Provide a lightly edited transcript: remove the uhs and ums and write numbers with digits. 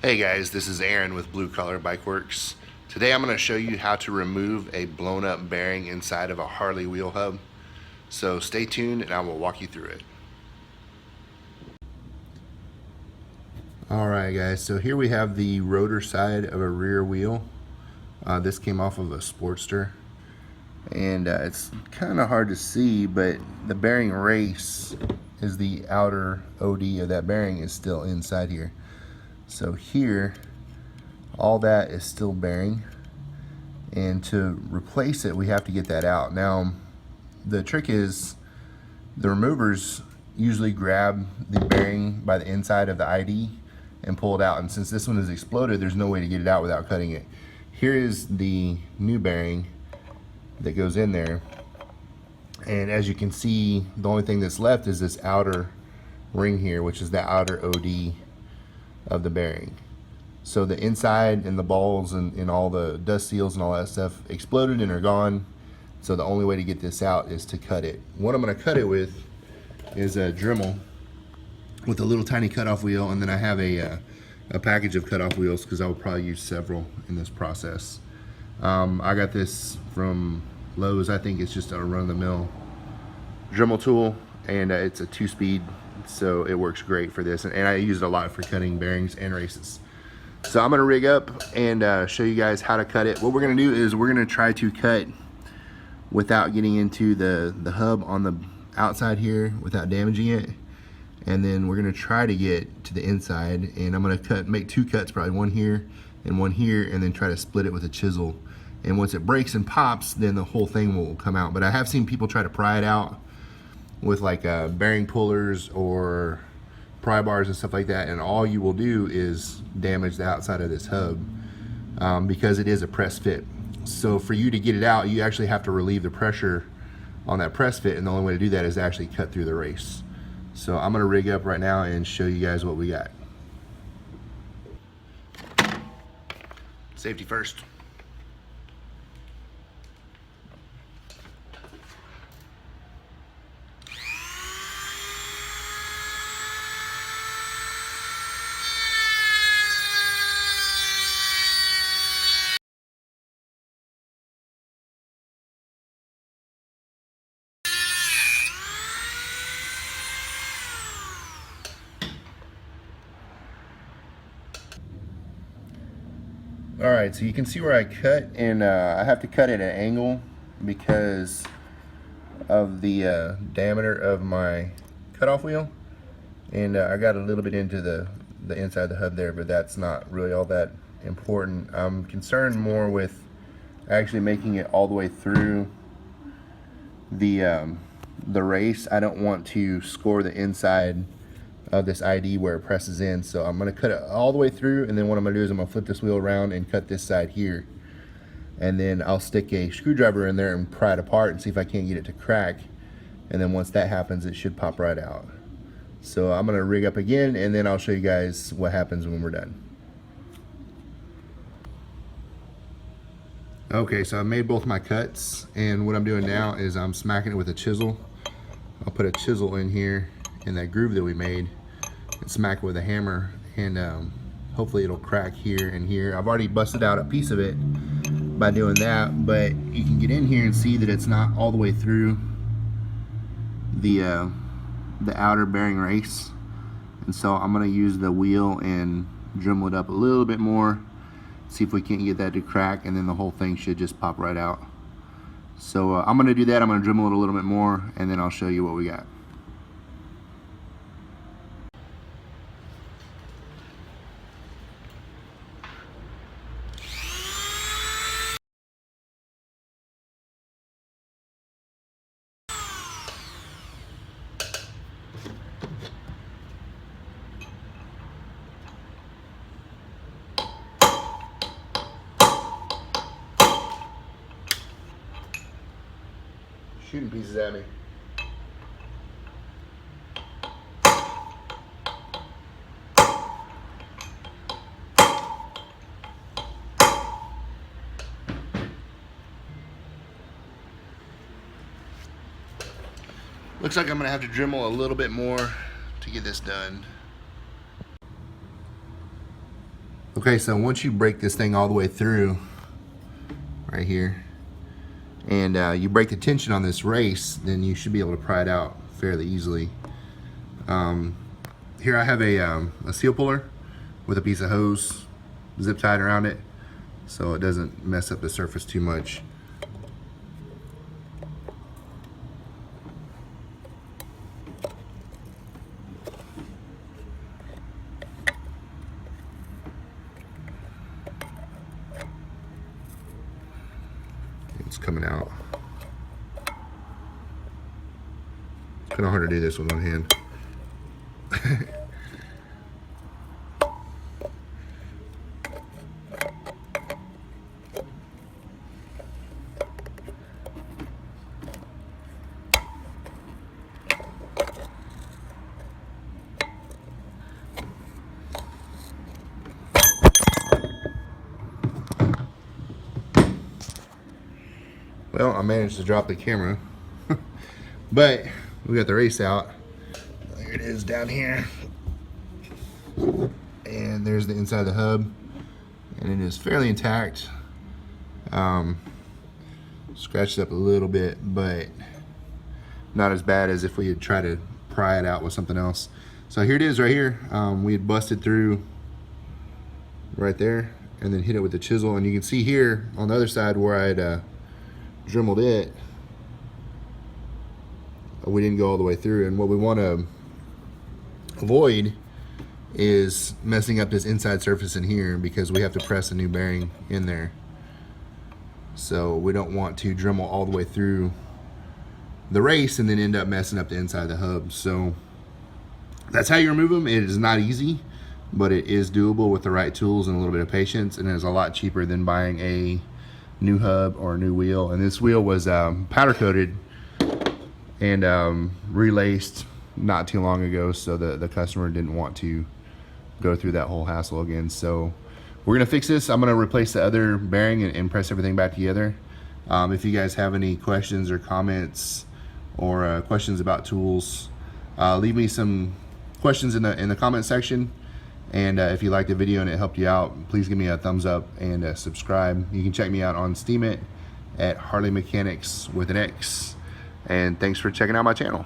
Hey guys, this is Aaron with Blue Collar Bike Works. Today I'm going to show you how to remove a blown up bearing inside of a Harley wheel hub. So stay tuned and I will walk you through it. Alright guys, so here we have the rotor side of a rear wheel. This came off of a Sportster. And it's kind of hard to see, but the bearing race is the outer OD of that bearing is still inside here. So here, all that is still bearing, and to replace it, we have to get that out. Now, the trick is the removers usually grab the bearing by the inside of the ID and pull it out, and since this one is exploded, there's no way to get it out without cutting it. Here is the new bearing that goes in there, and as you can see, the only thing that's left is this outer ring here, which is the outer OD of the bearing. So the inside and the balls and all the dust seals and all that stuff exploded and are gone. So the only way to get this out is to cut it. What I'm going to cut it with is a Dremel with a little tiny cutoff wheel, and then I have a package of cutoff wheels because I will probably use several in this process. I got this from Lowe's. I think it's just a run-of-the-mill Dremel tool, and it's a 2-speed, so it works great for this, and I use it a lot for cutting bearings and races. So I'm going to rig up and show you guys how to cut it. What we're going to do is we're going to try to cut without getting into the hub on the outside here without damaging it, and then we're going to try to get to the inside, and I'm going to make 2 cuts, probably one here and one here, and then try to split it with a chisel. And once it breaks and pops, then the whole thing will come out. But I have seen people try to pry it out with like bearing pullers or pry bars and stuff like that, and all you will do is damage the outside of this hub because it is a press fit. So for you to get it out, you actually have to relieve the pressure on that press fit, and the only way to do that is to actually cut through the race. So I'm gonna rig up right now and show you guys what we got. Safety first. Alright, so you can see where I cut, and I have to cut at an angle because of the diameter of my cutoff wheel, and I got a little bit into the inside of the hub there, but that's not really all that important. I'm concerned more with actually making it all the way through the race. I don't want to score the inside of this ID where it presses in, so I'm going to cut it all the way through, and then what I'm going to do is I'm going to flip this wheel around and cut this side here, and then I'll stick a screwdriver in there and pry it apart and see if I can't get it to crack, and then once that happens it should pop right out. So I'm going to rig up again, and then I'll show you guys what happens when we're done. Okay, so I made both my cuts, and what I'm doing now is I'm smacking it with a chisel. I'll put a chisel in here in that groove that we made and smack it with a hammer, and hopefully it'll crack here and here. I've already busted out a piece of it by doing that, but you can get in here and see that it's not all the way through the outer bearing race, and so I'm going to use the wheel and Dremel it up a little bit more, see if we can't get that to crack, and then the whole thing should just pop right out. So I'm going to do that. I'm going to Dremel it a little bit more, and then I'll show you what we got. Shooting pieces at me. Looks like I'm gonna have to Dremel a little bit more to get this done. Okay, so once you break this thing all the way through, right here, and you break the tension on this race, then you should be able to pry it out fairly easily. Here I have a seal puller with a piece of hose zip tied around it so it doesn't mess up the surface too much. It's coming out. It's kind of hard to do this with one hand. Well, I managed to drop the camera, but we got the race out. There it is down here. And there's the inside of the hub, and it is fairly intact. Scratched up a little bit, but not as bad as if we had tried to pry it out with something else. So here it is right here. We had busted through right there and then hit it with the chisel, and you can see here on the other side where I had dremeled it, we didn't go all the way through. And what we want to avoid is messing up this inside surface in here, because we have to press a new bearing in there. So we don't want to dremel all the way through the race and then end up messing up the inside of the hub. So that's how you remove them. It is not easy, but it is doable with the right tools and a little bit of patience, and it is a lot cheaper than buying a new hub or a new wheel. And this wheel was powder coated and relaced not too long ago, so the customer didn't want to go through that whole hassle again. So we're gonna fix this. I'm gonna replace the other bearing and press everything back together. If you guys have any questions or comments or questions about tools, leave me some questions in the comment section. And if you liked the video and it helped you out, please give me a thumbs up and subscribe. You can check me out on Steemit at Harley Mechanics with an X. And thanks for checking out my channel.